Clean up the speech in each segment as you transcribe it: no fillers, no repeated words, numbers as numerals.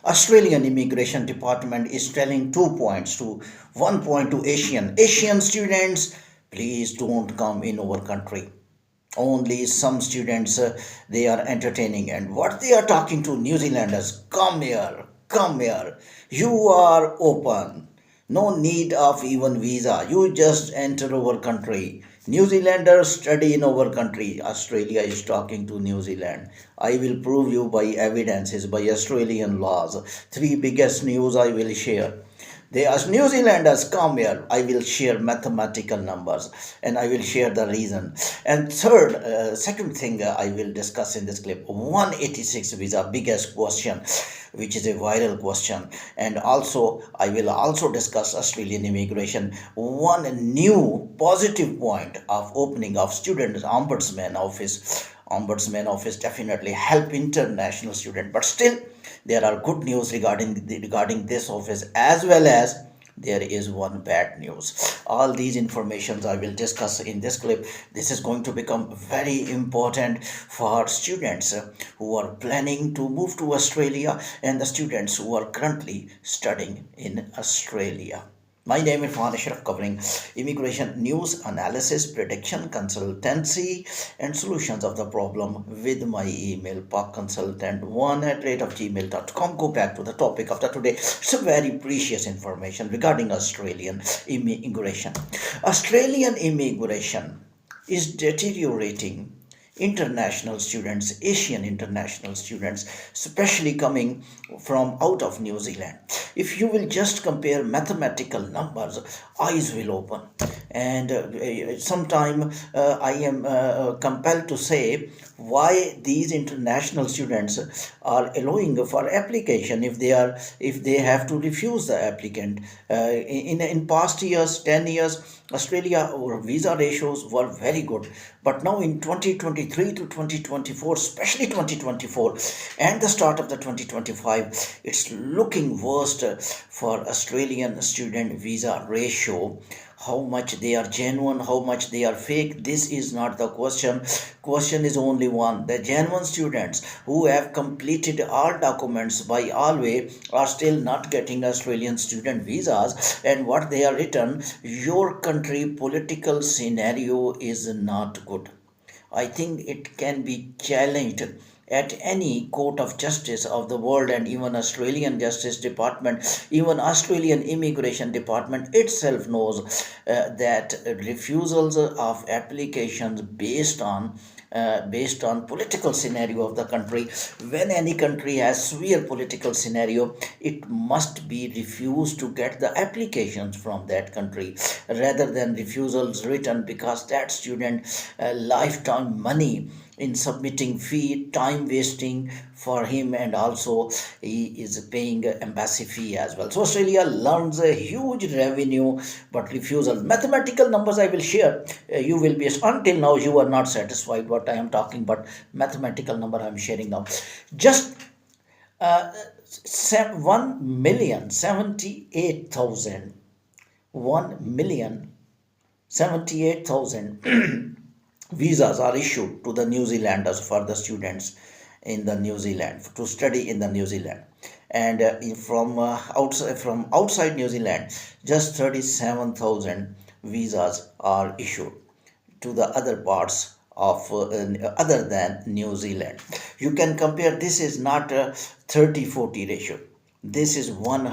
Australian Immigration Department is telling 2 points to 1 point to Asian students, please don't come in our country. Only some students they are entertaining, and what they are talking to New Zealanders, come here, you are open, no need of even visa, you just enter our country. New Zealanders study in our country. Australia is talking to New Zealand. I will prove you by evidences, by Australian laws. Three biggest news I will share. They ask New Zealanders, come here. I will share mathematical numbers and I will share the reason. And second thing I will discuss in this clip 186 visa, biggest question, which is a viral question. And also, I will also discuss Australian immigration. One new positive point of opening of student ombudsman office definitely help international student, but still there are good news regarding this office, as well as there is one bad news. All these informations I will discuss in this clip. This is going to become very important for students who are planning to move to Australia and the students who are currently studying in Australia. My name is Irfan, Ashraf, covering immigration news, analysis, prediction, consultancy, and solutions of the problem with my email, parkconsultant1@gmail.com. Go back to the topic of the today. It's a very precious information regarding Australian immigration. Australian immigration is deteriorating international students, Asian international students, especially coming from out of New Zealand. If you will just compare mathematical numbers, eyes will open. And sometime I am compelled to say why these international students are allowing for application if they have to refuse the applicant. In past years, 10 years, Australia visa ratios were very good, but now in 2023 to 2024, especially 2024 and the start of the 2025, it's looking worst for Australian student visa ratio. How much they are genuine, how much they are fake, this is not the question. Question is only one: the genuine students who have completed all documents by all way are still not getting Australian student visas, and what they are written, your country political scenario is not good. I think it can be challenged at any court of justice of the world, and even Australian Justice Department, even Australian Immigration Department itself knows that refusals of applications based on political scenario of the country. When any country has severe political scenario, it must be refused to get the applications from that country, rather than refusals written because that student lifetime money in submitting fee, time wasting for him, and also he is paying embassy fee as well. So Australia learns a huge revenue, but refusal. Mathematical numbers I will share. You will be, until now you are not satisfied what I am talking, but mathematical number I am sharing now. Just 1,078,000 1,078,000 visas are issued to the New Zealanders for the students in the New Zealand to study in the New Zealand, and from outside New Zealand, just 37,000 visas are issued to the other parts of other than New Zealand. You can compare. This is not a 30-40 ratio. This is 1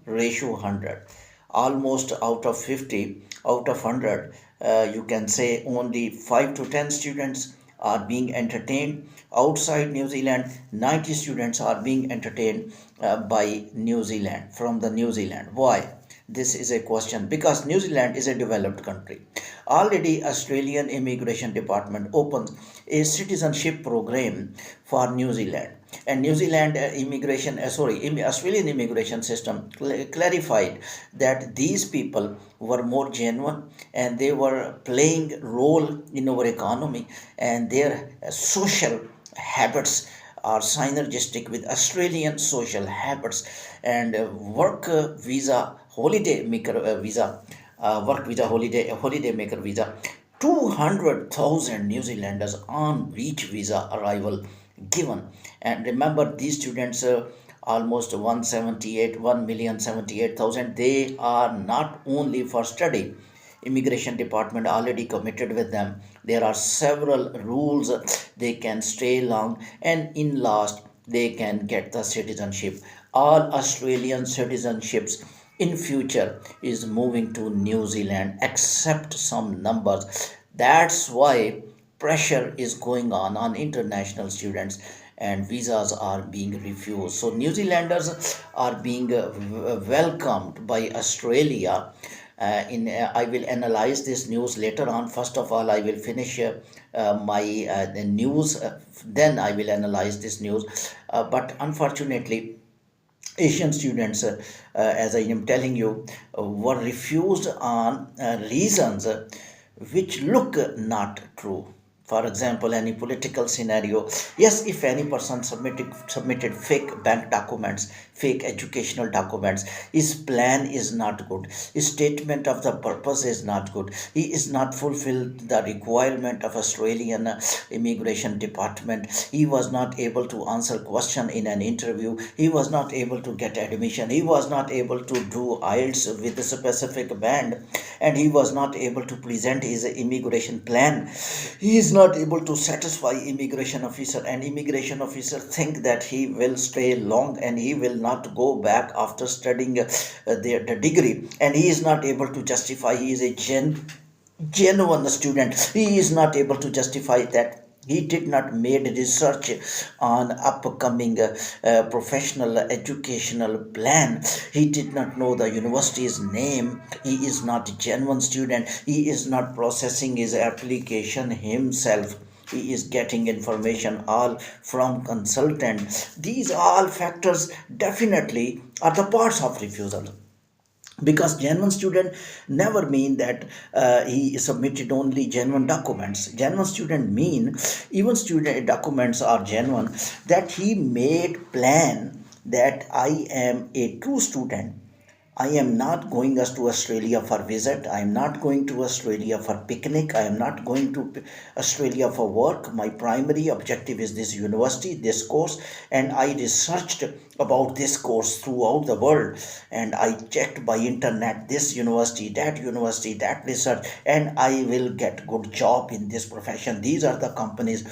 ratio 100. Almost out of 50, out of 100, you can say only 5 to 10 students are being entertained outside New Zealand. 90 students are being entertained by New Zealand, from the New Zealand. Why? This is a question because New Zealand is a developed country. Already Australian Immigration Department opened a citizenship program for New Zealand, and New Zealand Australian immigration system clarified that these people were more genuine and they were playing role in our economy, and their social habits are synergistic with Australian social habits, and work visa, holiday maker visa, work visa, holiday maker visa. 200,000 New Zealanders on beach visa arrival given. And remember, these students almost 1,78,000. They are not only for study. Immigration department already committed with them. There are several rules they can stay long, and in last they can get the citizenship. All Australian citizenships in future is moving to New Zealand except some numbers. That's why pressure is going on international students, and visas are being refused. So New Zealanders are being welcomed by Australia. I will analyze this news later on. First of all, I will finish my the news. Then I will analyze this news. But unfortunately, Asian students, as I am telling you, were refused on reasons which look not true. For example, any political scenario. Yes, if any person submitted fake bank documents, fake educational documents, his plan is not good. His statement of the purpose is not good. He is not fulfilled the requirement of Australian immigration department. He was not able to answer question in an interview. He was not able to get admission. He was not able to do IELTS with a specific band, and he was not able to present his immigration plan. He is not able to satisfy immigration officer, and immigration officer think that he will stay long and he will not go back after studying the degree, and he is not able to justify he is a genuine student. He is not able to justify that he did not made research on upcoming professional educational plan. He did not know the university's name. He is not a genuine student. He is not processing his application himself. He is getting information all from consultant. These all factors definitely are the parts of refusal, because genuine student never mean that he submitted only genuine documents. Genuine student mean even student documents are genuine, that he made plan that I am a true student. I am not going us to Australia for visit. I am not going to Australia for picnic. I am not going to Australia for work. My primary objective is this university, this course, and I researched about this course throughout the world, and I checked by internet this university, that research, and I will get good job in this profession. These are the companies.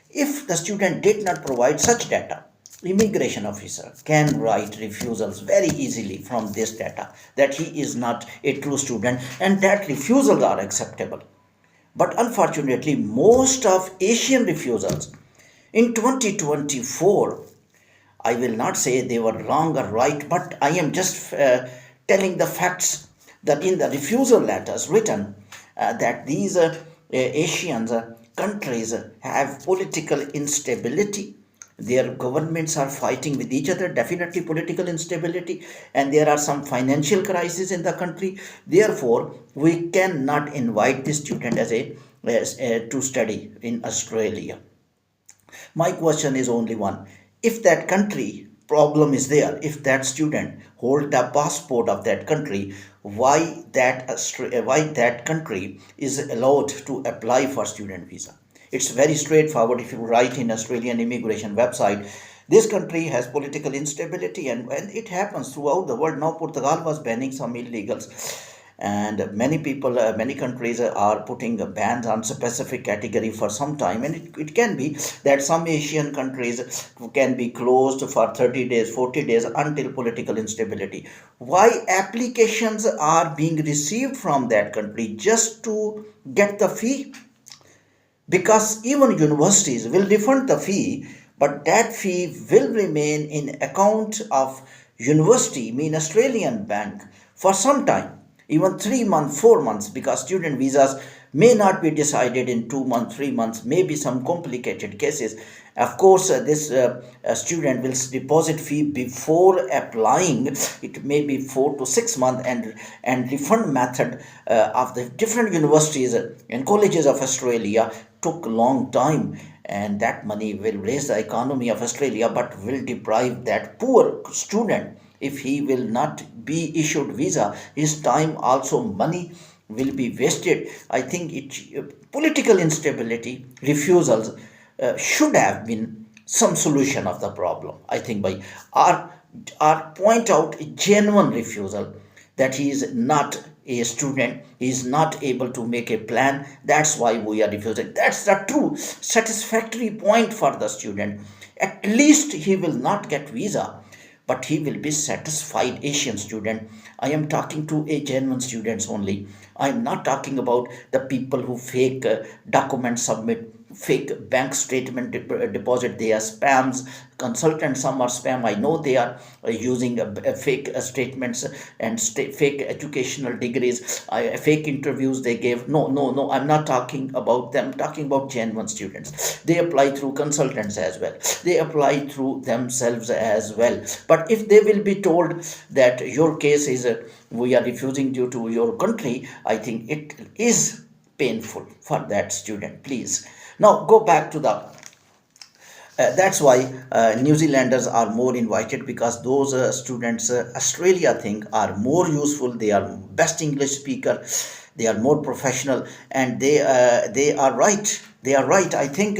If the student did not provide such data, immigration officer can write refusals very easily from this data, that he is not a true student, and that refusals are acceptable. But unfortunately, most of Asian refusals in 2024, I will not say they were wrong or right, but I am just telling the facts, that in the refusal letters written, that these Asian countries have political instability. Their governments are fighting with each other, definitely political instability, and there are some financial crises in the country. Therefore, we cannot invite the student to study in Australia. My question is only one. If that country problem is there, if that student hold the passport of that country, why that country is allowed to apply for student visa? It's very straightforward. If you write in Australian immigration website, this country has political instability, and it happens throughout the world. Now Portugal was banning some illegals, and many people, many countries are putting bans on specific category for some time, and it can be that some Asian countries can be closed for 30 days, 40 days, until political instability. Why applications are being received from that country just to get the fee? Because even universities will refund the fee, but that fee will remain in account of university, mean Australian bank, for some time, even 3 months, 4 months, because student visas may not be decided in 2 months, 3 months, maybe some complicated cases. Of course, this student will deposit fee before applying. It may be 4 to 6 months, and refund method of the different universities and colleges of Australia took long time, and that money will raise the economy of Australia, but will deprive that poor student. If he will not be issued visa, his time also money will be wasted. I think political instability, refusals should have been some solution of the problem. I think by our or point out a genuine refusal that he is not a student, he is not able to make a plan, that's why we are refusing. That's the true satisfactory point for the student. At least he will not get visa, but he will be satisfied. Asian student, I am talking to a genuine students only. I am not talking about the people who fake documents submit, fake bank statement deposit. They are spams. Consultants, some are spam. I know they are using fake statements and fake educational degrees, fake interviews they gave. No, no, no, I'm not talking about them. I'm talking about genuine students. They apply through consultants as well, they apply through themselves as well. But if they will be told that your case is we are refusing due to your country, I think it is painful for that student. Please now go back to the that's why New Zealanders are more invited, because those students, Australia think, are more useful. They are best English speaker. They are more professional, and they are right. They are right. I think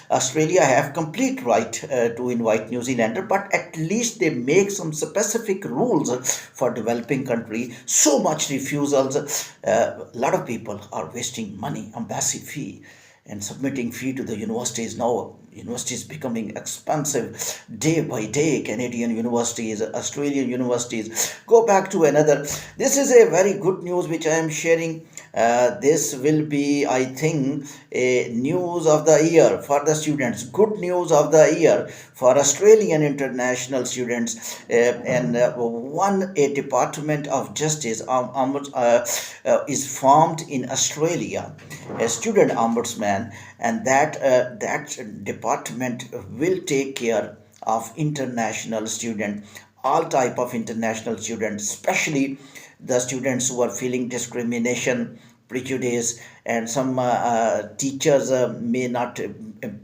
Australia have complete right to invite New Zealander, but at least they make some specific rules for developing country. So much refusals. A lot of people are wasting money, embassy fee and submitting fee to the universities. Now universities becoming expensive day by day. Canadian universities, Australian universities. Go back to another. This is a very good news which I am sharing. This will be, I think, a news of the year for the students. Good news of the year for Australian international students. And one, a Department of Justice is formed in Australia, a student ombudsman, and that department will take care of international student, all type of international students, especially the students who are feeling discrimination, prejudice, and some teachers may not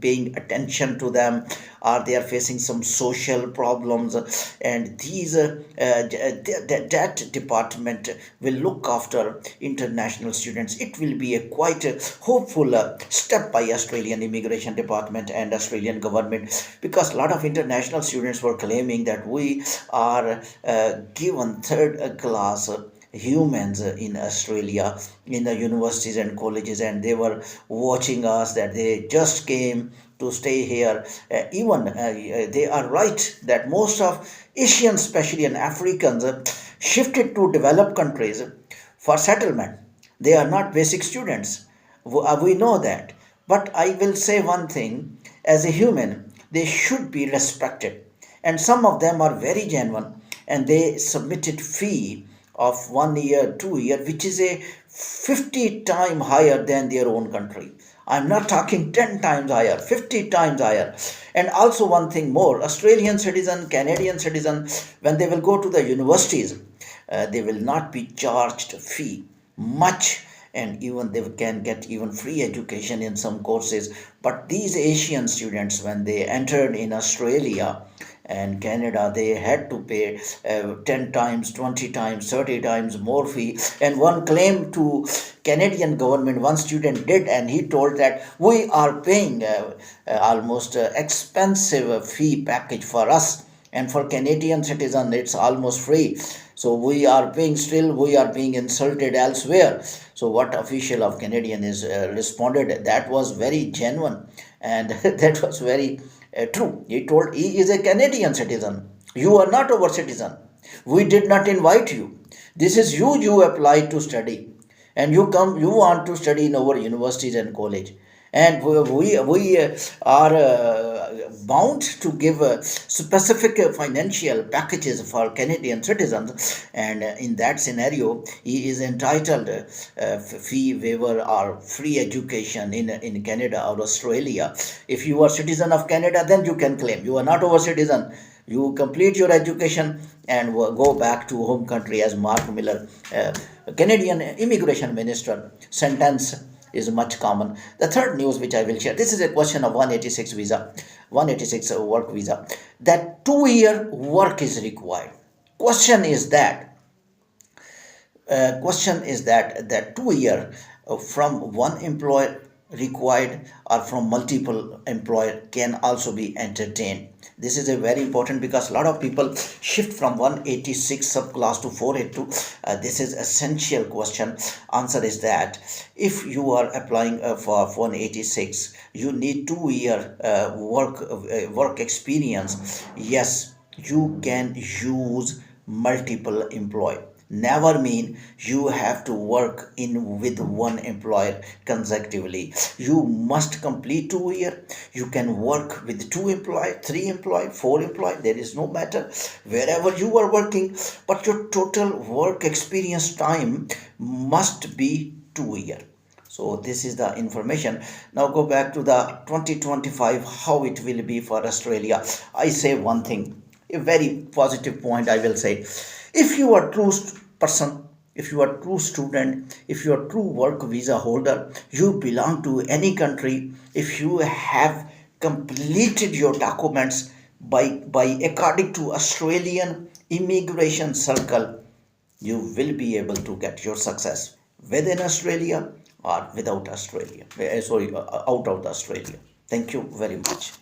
paying attention to them, or they are facing some social problems, and these that department will look after international students. It will be a quite hopeful step by Australian immigration department and Australian government, because a lot of international students were claiming that we are given third class humans in Australia, in the universities and colleges, and they were watching us, that they just came to stay here. They are right that most of Asians, especially and Africans, shifted to developed countries for settlement. They are not basic students. We know that. But I will say one thing, as a human, they should be respected. And some of them are very genuine, and they submitted fee of 1 year, 2 year, which is a 50 times higher than their own country. I'm not talking 10 times higher, 50 times higher. And also one thing more, Australian citizen, Canadian citizen, when they will go to the universities, they will not be charged fee much, and even they can get even free education in some courses. But these Asian students, when they entered in Australia and Canada, they had to pay 10 times, 20 times, 30 times more fee. And one claim to Canadian government, one student did, and he told that we are paying almost expensive fee package for us, and for Canadian citizen it's almost free. So we are paying, still we are being insulted elsewhere. So what official of Canadian is responded, that was very genuine, and that was very true. He told he is a Canadian citizen. You are not our citizen. We did not invite you. This is you. You applied to study, and you come. You want to study in our universities and college, and we are bound to give specific financial packages for Canadian citizens, and in that scenario he is entitled fee waiver or free education in Canada or Australia. If you are citizen of Canada, then you can claim. You are not our citizen, you complete your education and go back to home country. As Mark Miller, Canadian immigration minister, sentence is much common. The third news which I will share, this is a question of 186 visa, 186 work visa, that 2 year work is required. Question is that that 2 year from one employer required or from multiple employer can also be entertained. This is a very important because a lot of people shift from 186 subclass to 482. This is essential question. Answer is that if you are applying for 186, you need 2 year work experience. Yes, you can use multiple employee. Never mean you have to work in with one employer consecutively. You must complete 2 year. You can work with two employee, three employee, four employee. There is no matter wherever you are working, but your total work experience time must be 2 year. So this is the information. Now go back to the 2025, how it will be for Australia. I say one thing, a very positive point I will say. If you are true person, if you are true student, if you are true work visa holder, you belong to any country, if you have completed your documents by according to Australian immigration circle, you will be able to get your success within Australia or without Australia. Sorry, out of Australia. Thank you very much.